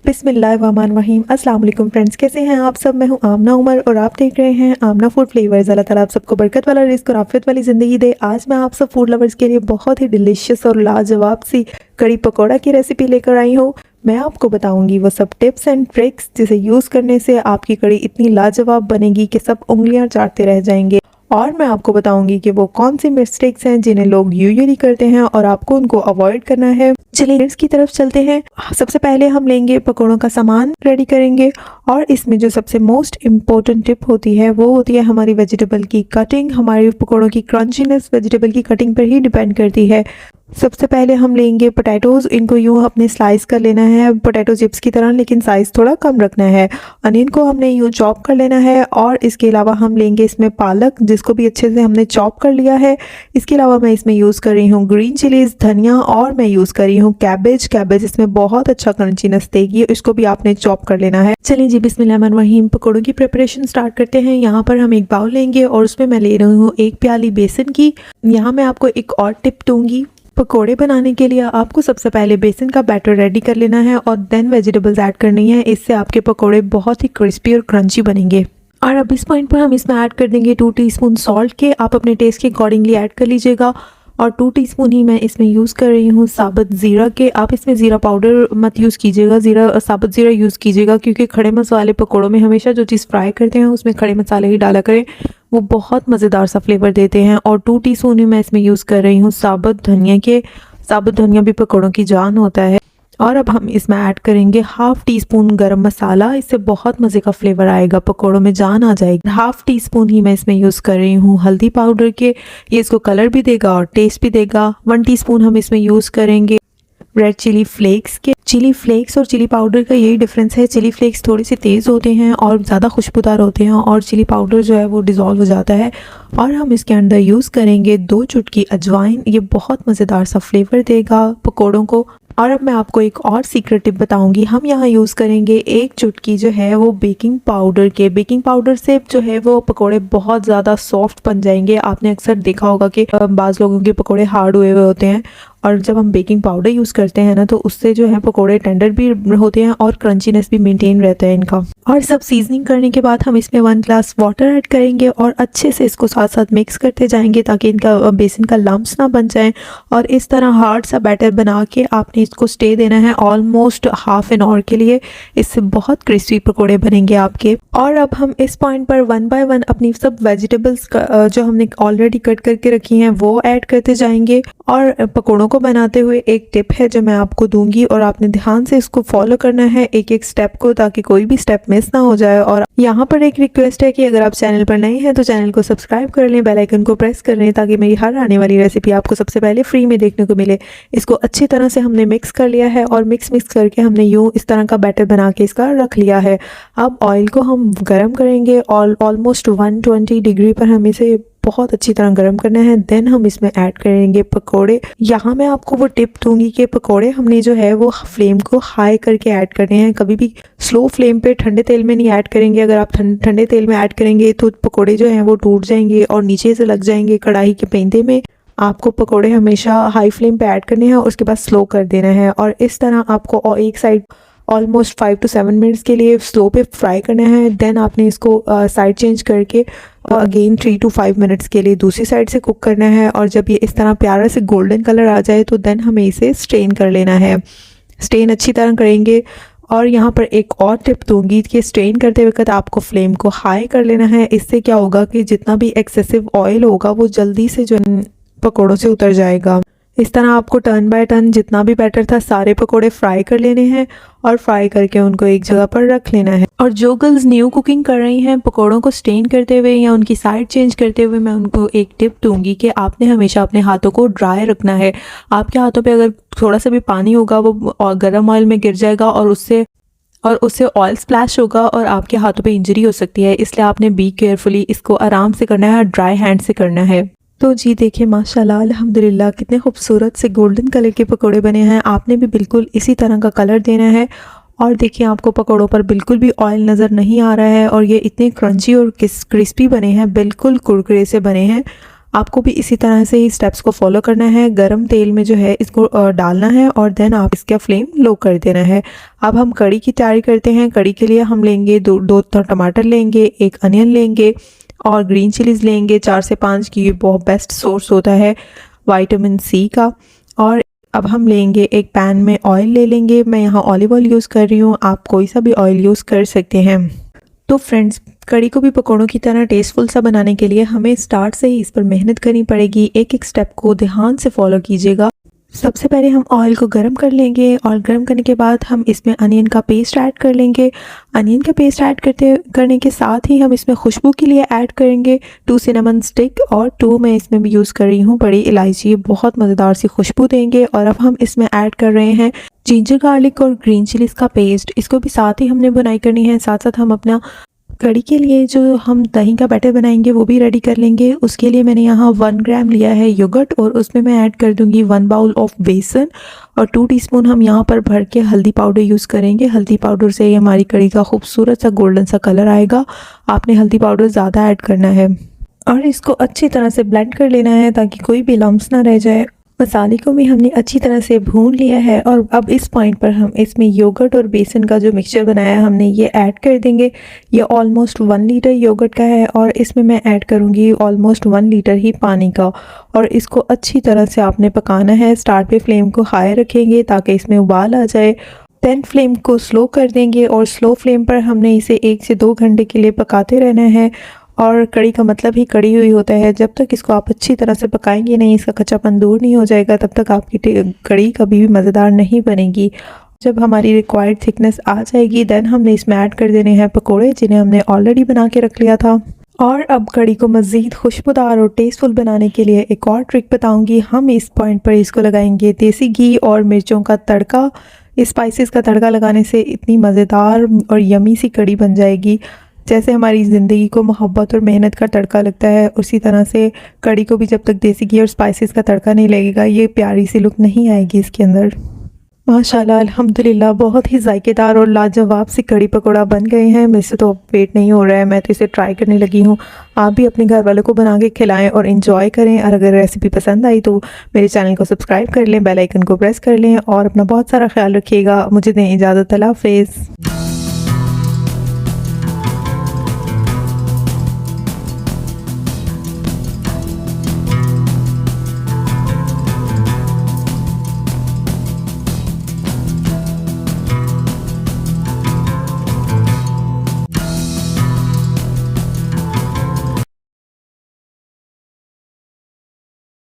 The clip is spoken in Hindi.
बिस्मिल्लाहिर्रहमानिर्रहीम। अस्सलाम वालेकुम फ्रेंड्स, कैसे हैं आप सब। मैं हूं आमना उमर और आप देख रहे हैं आमना फूड फ्लेवर्स। अल्लाह ताला आप सबको बरकत वाला रिस्क और आफियत वाली ज़िंदगी दे। आज मैं आप सब फूड लवर्स के लिए बहुत ही डिलीशियस और लाजवाब सी कड़ी पकौड़ा की रेसिपी लेकर आई हूँ। मैं आपको बताऊंगी वो सब टिप्स एंड ट्रिक्स जिसे यूज़ करने से आपकी कड़ी इतनी लाजवाब बनेगी कि सब उंगलियां चाटते रह जाएंगे। और मैं आपको बताऊंगी कि वो कौन सी मिस्टेक्स हैं जिन्हें लोग यूजुअली करते हैं और आपको उनको अवॉइड करना है। चलिए टिप्स की तरफ चलते हैं। सबसे पहले हम लेंगे पकौड़ों का सामान रेडी करेंगे और इसमें जो सबसे मोस्ट इम्पोर्टेंट टिप होती है वो होती है हमारी वेजिटेबल की कटिंग। हमारे पकौड़ों की क्रंचीनेस वेजिटेबल की कटिंग पर ही डिपेंड करती है। सबसे पहले हम लेंगे पोटैटोज़। इनको यूँ अपने स्लाइस कर लेना है पोटैटो चिप्स की तरह, लेकिन साइज़ थोड़ा कम रखना है। अनियन को हमने यूँ चॉप कर लेना है और इसके अलावा हम लेंगे इसमें पालक, जिसको भी अच्छे से हमने चॉप कर लिया है। इसके अलावा मैं इसमें यूज़ कर रही हूँ ग्रीन चिलीज़, धनिया और मैं यूज़ कर रही हूँ कैबेज इसमें बहुत अच्छा क्रंचीनेस देगी। इसको भी आपने चॉप कर लेना है। चलिए जी, बिस्मिल्लाहिर्रहमानिर्रहीम, पकौड़ों की प्रिपरेशन स्टार्ट करते हैं। यहाँ पर हम एक बाउल लेंगे और उसमें मैं ले रही हूँ 1 प्याली बेसन की। यहाँ मैं आपको एक और टिप दूंगी। पकोड़े बनाने के लिए आपको सबसे पहले बेसन का बैटर रेडी कर लेना है और देन वेजिटेबल्स ऐड करनी है। इससे आपके पकोड़े बहुत ही क्रिस्पी और क्रंची बनेंगे। और अब इस पॉइंट पर हम इसमें ऐड कर देंगे 2 टीस्पून सॉल्ट के। आप अपने टेस्ट के अकॉर्डिंगली ऐड कर लीजिएगा। और 2 टीस्पून ही मैं इसमें यूज़ कर रही हूँ साबुत ज़ीरा के। आप इसमें ज़ीरा पाउडर मत यूज़ कीजिएगा, साबुत ज़ीरा यूज़ कीजिएगा, क्योंकि खड़े मसाले पकोड़ों में हमेशा जो चीज़ फ्राई करते हैं उसमें खड़े मसाले ही डाला करें, वो बहुत मज़ेदार सा फ्लेवर देते हैं। और 2 टीस्पून ही मैं इसमें यूज़ कर रही हूँ साबुत धनिया के। साबुत धनिया भी पकोड़ों की जान होता है। और अब हम इसमें ऐड करेंगे 1/2 टीस्पून गरम मसाला। इससे बहुत मज़े का फ्लेवर आएगा, पकोड़ों में जान आ जाएगी। 1/2 टीस्पून ही मैं इसमें यूज़ कर रही हूँ हल्दी पाउडर के। ये इसको कलर भी देगा और टेस्ट भी देगा। 1 टीस्पून हम इसमें यूज़ करेंगे रेड चिली फ्लेक्स के। चिली फ्लेक्स और चिली पाउडर का यही डिफरेंस है। चिली फ्लेक्स थोड़े से तेज़ होते हैं और ज़्यादा खुशबूदार होते हैं और चिली पाउडर जो है वो डिज़ोल्व हो जाता है। और हम इसके अंदर यूज़ करेंगे 2 चुटकी अजवाइन। ये बहुत मज़ेदार सा फ्लेवर देगा पकोड़ों को। और अब मैं आपको एक और सीक्रेट टिप बताऊंगी। हम यहाँ यूज़ करेंगे 1 चुटकी जो है वो बेकिंग पाउडर के। बेकिंग पाउडर से जो है वो पकोड़े बहुत ज़्यादा सॉफ्ट बन जाएंगे। आपने अक्सर देखा होगा कि बाज़ लोगों के पकोड़े हार्ड हुए हुए होते हैं और जब हम बेकिंग पाउडर यूज़ करते हैं ना तो उससे जो है पकोड़े टेंडर भी होते हैं और क्रंचीनेस भी मेंटेन रहता है इनका। और सब सीजनिंग करने के बाद हम इसमें 1 ग्लास वाटर ऐड करेंगे और अच्छे से इसको साथ साथ मिक्स करते जाएंगे ताकि इनका बेसन का लम्प्स ना बन जाए। और इस तरह हार्ड सा बैटर बना के आपने इसको स्टे देना है ऑलमोस्ट हाफ एन आवर के लिए। इससे बहुत क्रिस्पी पकोड़े बनेंगे आपके। और अब हम इस पॉइंट पर 1 बाय 1 अपनी सब वेजिटेबल्स जो हमने ऑलरेडी कट करके रखी हैं वो ऐड करते जाएंगे। और पकोड़ों को बनाते हुए एक टिप है जो मैं आपको दूंगी और आपने ध्यान से इसको फॉलो करना है एक एक स्टेप को, ताकि कोई भी स्टेप मिस ना हो जाए। और यहाँ पर एक रिक्वेस्ट है कि अगर आप चैनल पर नए हैं तो चैनल को सब्सक्राइब कर लें, बेल आइकन को प्रेस कर लें ताकि मेरी हर आने वाली रेसिपी आपको सबसे पहले फ्री में देखने को मिले। इसको अच्छी तरह से हमने मिक्स कर लिया है और मिक्स करके हमने यूँ इस तरह का बैटर बना के इसका रख लिया है। अब ऑयल को हम गर्म करेंगे और ऑलमोस्ट 120 डिग्री पर हम इसे बहुत अच्छी तरह गर्म करना है। देन हम इसमें ऐड करेंगे पकोड़े। यहाँ मैं आपको वो टिप दूंगी कि पकोड़े हमने जो है वो फ्लेम को हाई करके ऐड करने हैं, कभी भी स्लो फ्लेम पे ठंडे तेल में नहीं ऐड करेंगे। अगर आप ठंडे तेल में ऐड करेंगे तो पकोड़े जो हैं वो टूट जाएंगे और नीचे से लग जाएंगे कढ़ाई के पेंदे में। आपको पकोड़े हमेशा हाई फ्लेम पे ऐड करने हैं और उसके बाद स्लो कर देना है। और इस तरह आपको एक साइड ऑलमोस्ट 5 to 7 मिनट्स के लिए स्लो पे फ्राई करना है। देन आपने इसको साइड चेंज करके अगेन 3 to 5 मिनट्स के लिए दूसरी साइड से कुक करना है। और जब ये इस तरह प्यारा से गोल्डन कलर आ जाए तो देन हमें इसे स्ट्रेन कर लेना है। स्ट्रेन अच्छी तरह करेंगे। और यहाँ पर एक और टिप दूंगी कि स्ट्रेन करते वक्त आपको फ्लेम को हाई कर लेना है। इससे क्या होगा कि जितना भी एक्सेसिव ऑयल होगा वो जल्दी से जो पकोड़ों से उतर जाएगा। इस तरह आपको टर्न बाय टर्न जितना भी बैटर था सारे पकोड़े फ्राई कर लेने हैं और फ्राई करके उनको एक जगह पर रख लेना है। और जो गर्ल्स न्यू कुकिंग कर रही हैं पकोड़ों को स्टेन करते हुए या उनकी साइड चेंज करते हुए, मैं उनको एक टिप दूंगी कि आपने हमेशा अपने हाथों को ड्राई रखना है। आपके हाथों पे अगर थोड़ा सा भी पानी होगा वो गर्म ऑयल में गिर जाएगा और उससे ऑयल स्प्लैश होगा और आपके हाथों पे इंजरी हो सकती है। इसलिए आपने बी केयरफुली इसको आराम से करना है, ड्राई हैंड से करना है। तो जी देखिए माशाल्लाह अल्हम्दुलिल्लाह कितने खूबसूरत से गोल्डन कलर के पकोड़े बने हैं। आपने भी बिल्कुल इसी तरह का कलर देना है। और देखिए आपको पकोड़ों पर बिल्कुल भी ऑयल नज़र नहीं आ रहा है और ये इतने क्रंची और क्रिस्पी बने हैं, बिल्कुल कुरकुरे से बने हैं। आपको भी इसी तरह से ही स्टेप्स को फॉलो करना है। गरम तेल में जो है इसको डालना है और देन आप इसका फ्लेम लो कर देना है। अब हम कड़ी की तैयारी करते हैं। कड़ी के लिए हम लेंगे दो टमाटर लेंगे, एक अनियन लेंगे और ग्रीन चिलीज़ लेंगे 4 से 5 की। ये बहुत बेस्ट सोर्स होता है विटामिन सी का। और अब हम लेंगे एक पैन में ऑयल ले लेंगे। मैं यहाँ ऑलिव ऑयल यूज़ कर रही हूँ, आप कोई सा भी ऑयल यूज़ कर सकते हैं। तो फ्रेंड्स, कड़ी को भी पकौड़ों की तरह टेस्टफुल सा बनाने के लिए हमें स्टार्ट से ही इस पर मेहनत करनी पड़ेगी। एक एक स्टेप को ध्यान से फॉलो कीजिएगा। सबसे पहले हम ऑयल को गर्म कर लेंगे और गर्म करने के बाद हम इसमें अनियन का पेस्ट ऐड कर लेंगे। अनियन का पेस्ट ऐड करने के साथ ही हम इसमें खुशबू के लिए ऐड करेंगे 2 सिनेमन स्टिक और 2 मैं इसमें भी यूज़ कर रही हूँ बड़ी इलायची। बहुत मज़ेदार सी खुशबू देंगे। और अब हम इसमें ऐड कर रहे हैं जिंजर गार्लिक और ग्रीन चिलीज़ का पेस्ट। इसको भी साथ ही हमने बुनाई करनी है। साथ साथ हम अपना कड़ी के लिए जो हम दही का बैटर बनाएंगे वो भी रेडी कर लेंगे। उसके लिए मैंने यहाँ 1 ग्राम लिया है योगर्ट और उसमें मैं ऐड कर दूंगी 1 बाउल ऑफ बेसन और 2 टीस्पून हम यहाँ पर भर के हल्दी पाउडर यूज़ करेंगे। हल्दी पाउडर से ही हमारी कड़ी का खूबसूरत सा गोल्डन सा कलर आएगा। आपने हल्दी पाउडर ज़्यादा ऐड करना है और इसको अच्छी तरह से ब्लेंड कर लेना है ताकि कोई भी लम्स ना रह जाए। मसाले को भी हमने अच्छी तरह से भून लिया है और अब इस पॉइंट पर हम इसमें योगर्ट और बेसन का जो मिक्सचर बनाया है हमने ये ऐड कर देंगे। ये ऑलमोस्ट 1 लीटर योगर्ट का है और इसमें मैं ऐड करूँगी ऑलमोस्ट 1 लीटर ही पानी का। और इसको अच्छी तरह से आपने पकाना है। स्टार्ट पे फ्लेम को हाई रखेंगे ताकि इसमें उबाल आ जाए। देन फ्लेम को स्लो कर देंगे और स्लो फ्लेम पर हमने इसे 1 से 2 घंटे के लिए पकाते रहना है। और कड़ी का मतलब ही कड़ी हुई होता है। जब तक इसको आप अच्छी तरह से पकाएंगे नहीं, इसका कच्चापन दूर नहीं हो जाएगा, तब तक आपकी कड़ी कभी भी मज़ेदार नहीं बनेगी। जब हमारी रिक्वायर्ड थिकनेस आ जाएगी देन हमने इसमें ऐड कर देने हैं पकोड़े जिन्हें हमने ऑलरेडी बना के रख लिया था। और अब कड़ी को मज़ीद खुशबूदार और टेस्टफुल बनाने के लिए एक और ट्रिक बताऊंगी। हम इस पॉइंट पर इसको लगाएंगे देसी घी और मिर्चों का तड़का। स्पाइसेस का तड़का लगाने से इतनी मज़ेदार और यमी सी कड़ी बन जाएगी। जैसे हमारी ज़िंदगी को मोहब्बत और मेहनत का तड़का लगता है, उसी तरह से कड़ी को भी जब तक देसी घी और स्पाइसेस का तड़का नहीं लगेगा ये प्यारी सी लुक नहीं आएगी इसके अंदर। माशाल्लाह अल्हम्दुलिल्लाह बहुत ही जायकेदार और लाजवाब सी कड़ी पकौड़ा बन गए हैं। मेरे से तो वेट नहीं हो रहा है, मैं तो इसे ट्राई करने लगी हूँ। आप भी अपने घर वालों को बना के खिलाएं और इन्जॉय करें। और अगर रेसिपी पसंद आई तो मेरे चैनल को सब्सक्राइब कर लें, बेल आइकन को प्रेस कर लें और अपना बहुत सारा ख्याल रखिएगा। मुझे दें इजाज़त। अल्लाह हाफ़िज़।